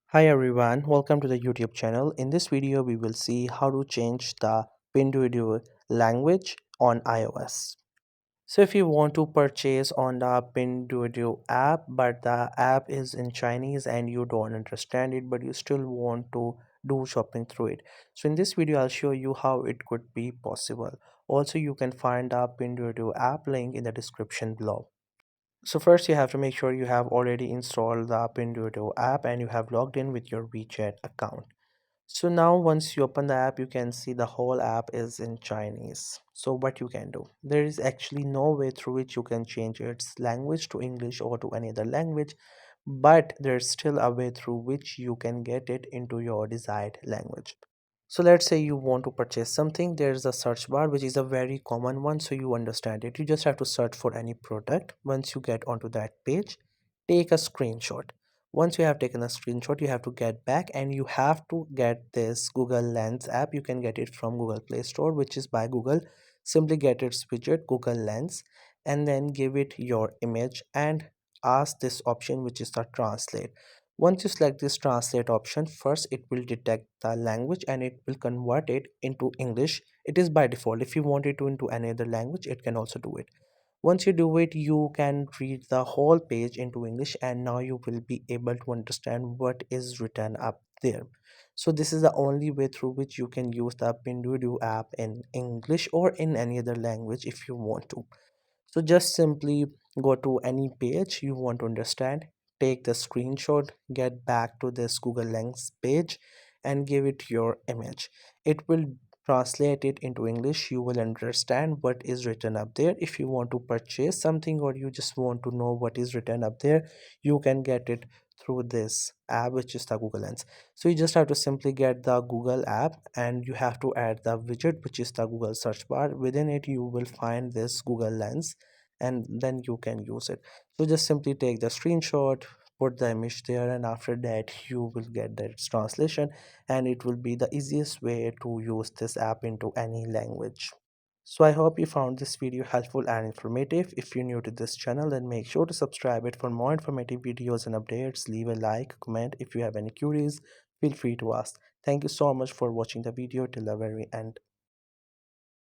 Hi everyone, welcome to the YouTube channel. In this video, we will see how to change the Pinduoduo language on iOS. So if you want to purchase on the Pinduoduo app, but the app is in Chinese and you don't understand it, but you still want to do shopping through it. So in this video, I'll show you how it could be possible. Also, you can find the Pinduoduo app link in the description below. So first you have to make sure you have already installed the Pinduoduo app and you have logged in with your WeChat account. So now once you open the app, you can see the whole app is in Chinese. So what you can do, there is actually no way through which you can change its language to English or to any other language, but there's still a way through which you can get it into your desired language. So let's say you want to purchase something. There's a search bar, which is a very common one, so you understand it. You just have to search for any product. Once you get onto that page, take a screenshot. Once you have taken a screenshot, you have to get back and you have to get this Google Lens app. You can get it from Google Play Store, which is by Google. Simply get its widget, Google Lens, and then give it your image and ask this option, which is the translate. Once you select this translate option, first it will detect the language and it will convert it into English. It is by default. If you want it to into any other language, it can also do it. Once you do it, you can read the whole page into English and now you will be able to understand what is written up there. So this is the only way through which you can use the Pinduoduo app in English or in any other language if you want to. So just simply go to any page you want to understand, take the screenshot, get back to this Google Lens page and give it your image. It will translate it into English. You will understand what is written up there. If you want to purchase something or you just want to know what is written up there, you can get it through this app, which is the Google Lens. So you just have to simply get the Google app and you have to add the widget, which is the Google search bar. Within it you will find this Google Lens and then you can use it. So just simply take the screenshot, put the image there, and after that you will get that translation, and it will be the easiest way to use this app into any language. So I hope you found this video helpful and informative. If you're new to this channel, then make sure to subscribe it for more informative videos and updates. Leave a like, comment. If you have any queries, feel free to ask. Thank you so much for watching the video till the very end.